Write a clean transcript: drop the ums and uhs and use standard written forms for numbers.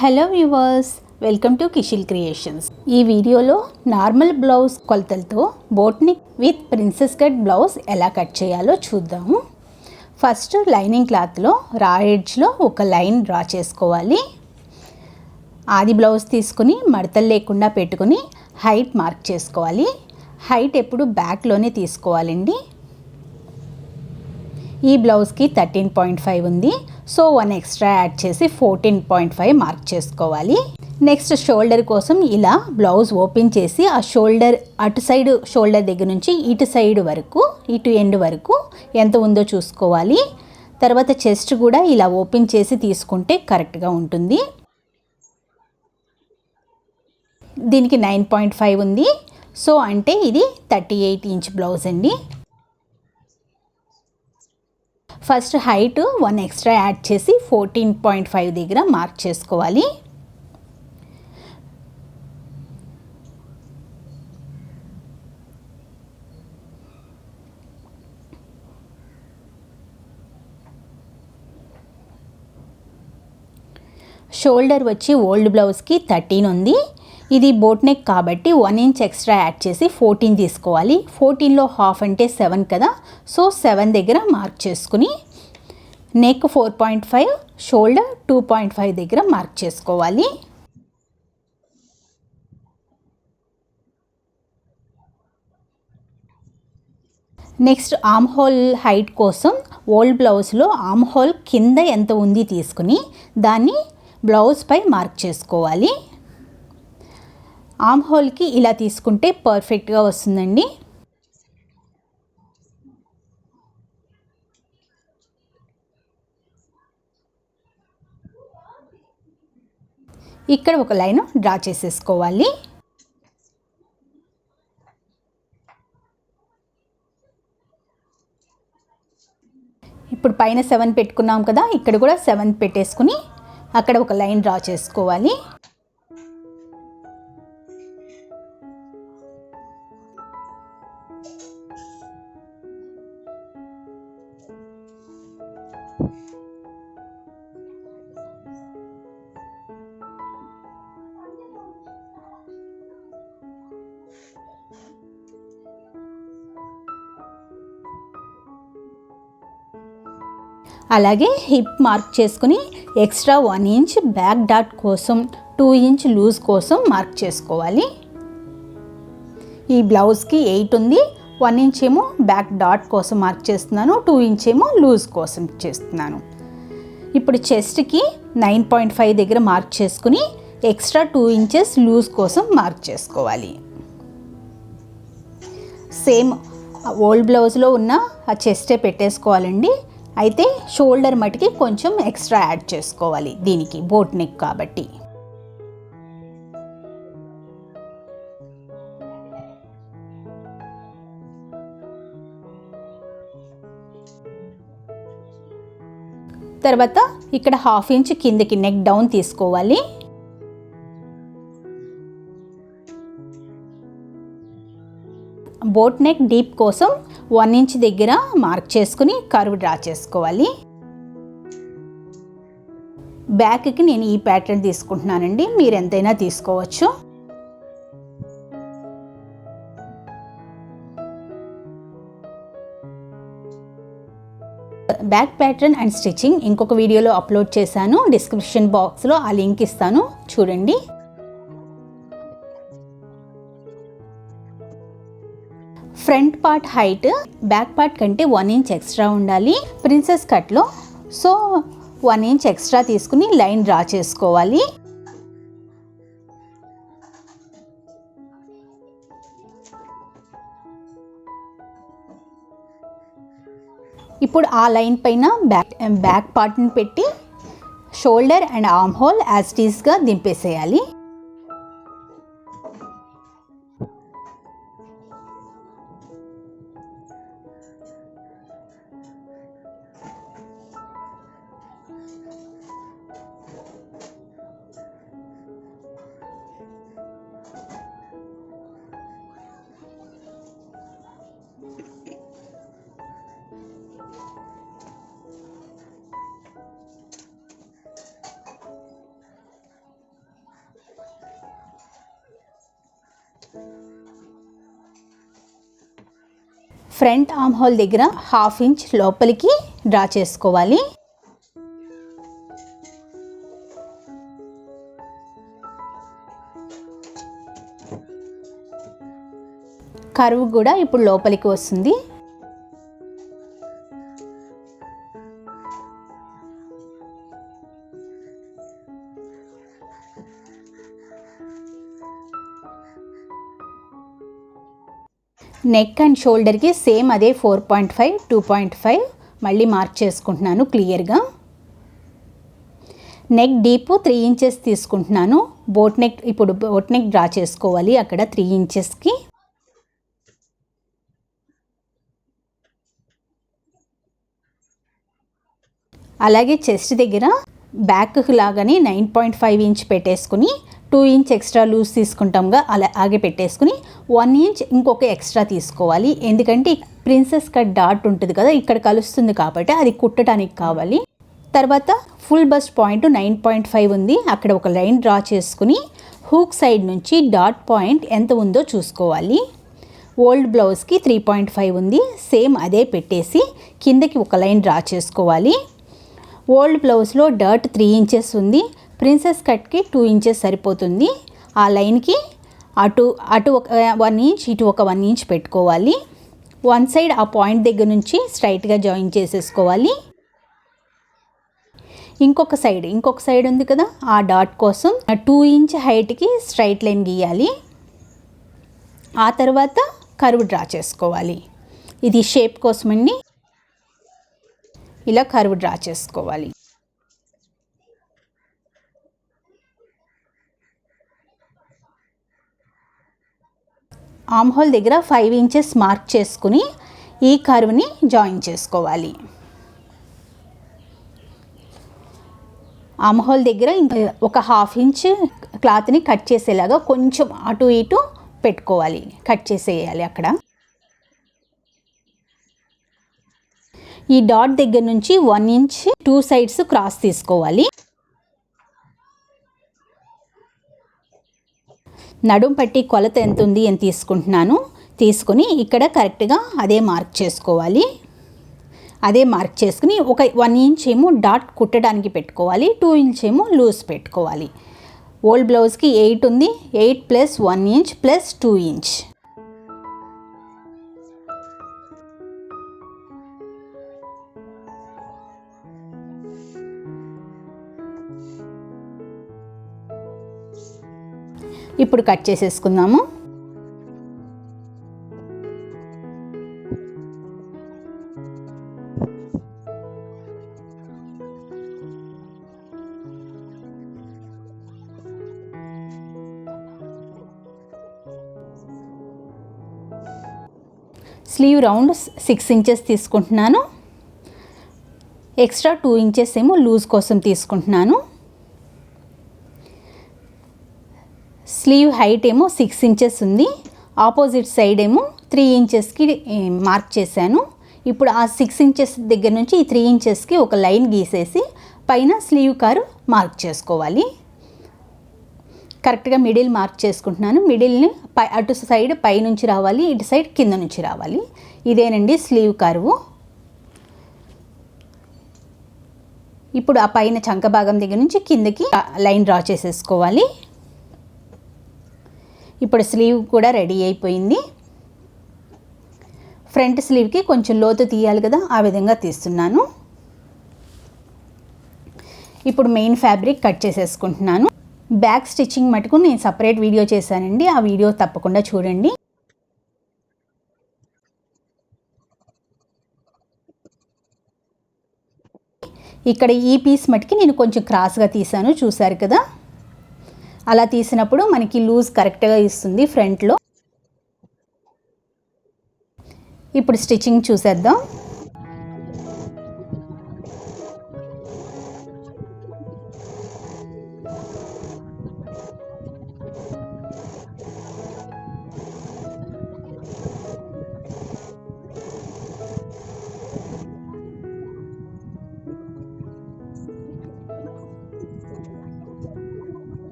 Hello viewers, welcome to Kishil creations. ఈ వీడియోలో normal blouse కొలతలతో boat neck with princess cut blouse ఎలా cut చేయాలో చూద్దాము. ఫస్ట్ లైనింగ్ క్లాత్లో రా ఎడ్జ్లో ఒక లైన్ డ్రా చేసుకోవాలి. ఆది బ్లౌజ్ తీసుకుని మడతలు లేకుండా పెట్టుకుని హైట్ మార్క్ చేసుకోవాలి. హైట్ ఎప్పుడు బ్యాక్లోనే తీసుకోవాలండి. ఈ బ్లౌజ్కి 13.5 ఉంది, సో 1 ఎక్స్ట్రా యాడ్ చేసి 14.5 మార్క్ చేసుకోవాలి. నెక్స్ట్ షోల్డర్ కోసం ఇలా బ్లౌజ్ ఓపెన్ చేసి ఆ షోల్డర్ అటు సైడ్ షోల్డర్ దగ్గర నుంచి ఇటు సైడ్ వరకు, ఇటు ఎండ్ వరకు ఎంత ఉందో చూసుకోవాలి. తర్వాత చెస్ట్ కూడా ఇలా ఓపెన్ చేసి తీసుకుంటే కరెక్ట్గా ఉంటుంది. దీనికి 9.5 ఉంది, సో అంటే ఇది 38 ఇంచ్ బ్లౌజ్ అండి. ఫస్ట్ హైట్ 1 ఎక్స్ట్రా యాడ్ చేసి 14.5 దగ్గర మార్క్ చేసుకోవాలి. షోల్డర్ వచ్చి ఓల్డ్ బ్లౌజ్కి 13 ఉంది. ఇది బోట్ నెక్ కాబట్టి 1 ఇంచ్ ఎక్స్ట్రా యాడ్ చేసి 14 తీసుకోవాలి. 14లో హాఫ్ అంటే 7 కదా, సో 7 దగ్గర మార్క్ చేసుకుని నెక్ 4.5, షోల్డర్ 2.5 దగ్గర మార్క్ చేసుకోవాలి. నెక్స్ట్ ఆర్మ్ హోల్ హైట్ కోసం ఓల్డ్ బ్లౌజ్లో ఆర్మ్ హోల్ కింద ఎంత ఉంది తీసుకుని దాన్ని బ్లౌజ్ పై మార్క్ చేసుకోవాలి. ఆర్మ్ హోల్కి ఇలా తీసుకుంటే పర్ఫెక్ట్గా వస్తుందండి. ఇక్కడ ఒక లైన్ డ్రా చేసేసుకోవాలి. ఇప్పుడు పైన 7 పెట్టుకున్నాం కదా, ఇక్కడ కూడా 7 పెట్టేసుకుని అక్కడ ఒక లైన్ డ్రా చేసుకోవాలి. అలాగే హిప్ మార్క్ చేసుకుని ఎక్స్ట్రా 1 ఇంచ్ బ్యాక్ డాట్ కోసం 2 ఇంచ్ లూజ్ కోసం మార్క్ చేసుకోవాలి. ఈ బ్లౌజ్కి 8 ఉంది, 1 ఇంచ్ ఏమో బ్యాక్ డాట్ కోసం మార్క్ చేస్తున్నాను, 2 ఇంచ్ ఏమో లూజ్ కోసం చేస్తున్నాను. ఇప్పుడు చెస్ట్కి 9.5 దగ్గర మార్క్ చేసుకుని ఎక్స్ట్రా 2 ఇంచెస్ లూజ్ కోసం మార్క్ చేసుకోవాలి. సేమ్ ఓల్డ్ బ్లౌజ్లో ఉన్న ఆ చెస్టే పెట్టేసుకోవాలండి. అయితే షోల్డర్ మటుకి కొంచెం ఎక్స్ట్రా యాడ్ చేసుకోవాలి, దీనికి బోట్ నెక్ కాబట్టి. తర్వాత ఇక్కడ 1/2 ఇంచ్ కిందకి నెక్ డౌన్ తీసుకోవాలి. బోట్ నెక్ డీప్ కోసం 1 ఇంచ్ దగ్గర మార్క్ చేసుకుని కర్వ్ డ్రా చేసుకోవాలి. బ్యాక్కి నేను ఈ ప్యాటర్న్ తీసుకుంటున్నానండి, మీరు ఎంతైనా తీసుకోవచ్చు. బ్యాక్ ప్యాటర్న్ అండ్ స్టిచ్చింగ్ ఇంకొక వీడియోలో అప్లోడ్ చేశాను, డిస్క్రిప్షన్ బాక్స్లో ఆ లింక్ ఇస్తాను, చూడండి. Front part height back part కంటే 1 ఇంచ్ ఎక్స్ట్రా ఉండాలి ప్రిన్సెస్ కట్లో, సో 1 ఇంచ్ ఎక్స్ట్రా తీసుకుని లైన్ డ్రా చేసుకోవాలి. ఇప్పుడు ఆ లైన్ పైన బ్యాక్ పార్ట్ని పెట్టి shoulder and arm hole as it ఈస్గా దింపేసేయాలి. ఫ్రంట్ ఆర్మ్ హోల్ దగ్గర 1/2 ఇంచ్ లోపలికి డ్రా చేసుకోవాలి. కర్వ్ కూడా ఇప్పుడు లోపలికి వస్తుంది. నెక్ అండ్ షోల్డర్కి సేమ్ అదే 4.5 2.5 మళ్ళీ మార్క్ చేసుకుంటున్నాను క్లియర్గా. నెక్ డీప్ 3 ఇంచెస్ తీసుకుంటున్నాను. ఇప్పుడు బోట్ నెక్ డ్రా చేసుకోవాలి అక్కడ 3 ఇంచెస్కి. అలాగే చెస్ట్ దగ్గర బ్యాక్ లాగానే 9.5 ఇంచ్ పెట్టేసుకుని 2 ఇంచ్ ఎక్స్ట్రా లూజ్ తీసుకుంటాంగా అలాగే పెట్టేసుకుని 1 ఇంచ్ ఇంకొక ఎక్స్ట్రా తీసుకోవాలి. ఎందుకంటే ప్రిన్సెస్ కట్ డాట్ ఉంటుంది కదా, ఇక్కడ కలుస్తుంది కాబట్టి అది కుట్టడానికి కావాలి. తర్వాత ఫుల్ బస్ట్ పాయింట్ 9.5 ఉంది, అక్కడ ఒక లైన్ డ్రా చేసుకుని హూక్ సైడ్ నుంచి డాట్ పాయింట్ ఎంత ఉందో చూసుకోవాలి. ఓల్డ్ బ్లౌజ్కి 3.5 ఉంది, సేమ్ అదే పెట్టేసి కిందకి ఒక లైన్ డ్రా చేసుకోవాలి. ఓల్డ్ బ్లౌజ్లో డాట్ 3 ఇంచెస్ ఉంది, ప్రిన్సెస్ కట్కి 2 ఇంచెస్ సరిపోతుంది. ఆ లైన్కి అటు ఒక 1 ఇంచ్, ఇటు ఒక 1 ఇంచ్ పెట్టుకోవాలి. వన్ సైడ్ ఆ పాయింట్ దగ్గర నుంచి స్ట్రైట్గా జాయిన్ చేసేసుకోవాలి. ఇంకొక సైడ్ ఉంది కదా, ఆ డాట్ కోసం 2 ఇంచ్ హైట్కి స్ట్రైట్ లైన్ గీయాలి. ఆ తర్వాత కర్వ్ డ్రా చేసుకోవాలి. ఇది షేప్ కోసమండి, ఇలా కర్వ్ డ్రా చేసుకోవాలి. ఆర్మ్ హోల్ దగ్గర 5 ఇంచెస్ మార్క్ చేసుకుని ఈ కర్వ్ని జాయిన్ చేసుకోవాలి. ఆర్మ్ హోల్ దగ్గర ఒక 1/2 ఇంచ్ క్లాత్ని కట్ చేసేలాగా కొంచెం అటు ఇటు పెట్టుకోవాలి, కట్ చేసేయాలి అక్కడ. ఈ డాట్ దగ్గర నుంచి 1 ఇంచ్ 2 సైడ్స్ క్రాస్ తీసుకోవాలి. నడుం పట్టి కొలత ఎంత ఉంది అని తీసుకుని ఇక్కడ కరెక్ట్గా అదే మార్క్ చేసుకోవాలి. అదే మార్క్ చేసుకుని ఒక 1 ఇంచ్ ఏమో డాట్ కుట్టడానికి పెట్టుకోవాలి, 2 ఇంచ్ ఏమో లూజ్ పెట్టుకోవాలి. ఓల్డ్ బ్లౌజ్కి 8 ఉంది, 8 ప్లస్ 1 ఇంచ్ ప్లస్ 2 ఇంచ్. ఇప్పుడు కట్ చేసేసుకుందాము. స్లీవ్ రౌండ్ 6 ఇంచెస్ తీసుకుంటున్నాను. ఎక్స్ట్రా 2 ఇంచెస్ ఏమో లూజ్ కోసం తీసుకుంటున్నాను. స్లీవ్ హైట్ ఏమో 6 ఇంచెస్ ఉంది, ఆపోజిట్ సైడ్ ఏమో 3 ఇంచెస్కి మార్క్ చేశాను. ఇప్పుడు ఆ 6 ఇంచెస్ దగ్గర నుంచి ఈ 3 ఇంచెస్కి ఒక లైన్ గీసేసి పైన స్లీవ్ కర్వ్ మార్క్ చేసుకోవాలి. కరెక్ట్గా మిడిల్ మార్క్ చేసుకుంటున్నాను. మిడిల్ని అటు సైడ్ పై నుంచి రావాలి, ఇటు సైడ్ కింద నుంచి రావాలి. ఇదేనండి స్లీవ్ కర్వ్. ఇప్పుడు ఆ పైన చంక భాగం దగ్గర నుంచి కిందకి లైన్ డ్రా చేసేసుకోవాలి. ఇప్పుడు స్లీవ్ కూడా రెడీ అయిపోయింది. ఫ్రంట్ స్లీవ్కి కొంచెం లోతు తీయాలి కదా, ఆ విధంగా తీస్తున్నాను. ఇప్పుడు మెయిన్ ఫ్యాబ్రిక్ కట్ చేసేసుకుంటున్నాను. బ్యాక్ స్టిచ్చింగ్ మటుకు నేను సపరేట్ వీడియో చేశానండి, ఆ వీడియో తప్పకుండా చూడండి. ఇక్కడ ఈ పీస్ మటుకి నేను కొంచెం క్రాస్గా తీసాను, చూసారు కదా. అలా తీసినప్పుడు మనకి లూజ్ కరెక్ట్గా ఇస్తుంది ఫ్రంట్లో. ఇప్పుడు స్టిచ్చింగ్ చూసేద్దాం.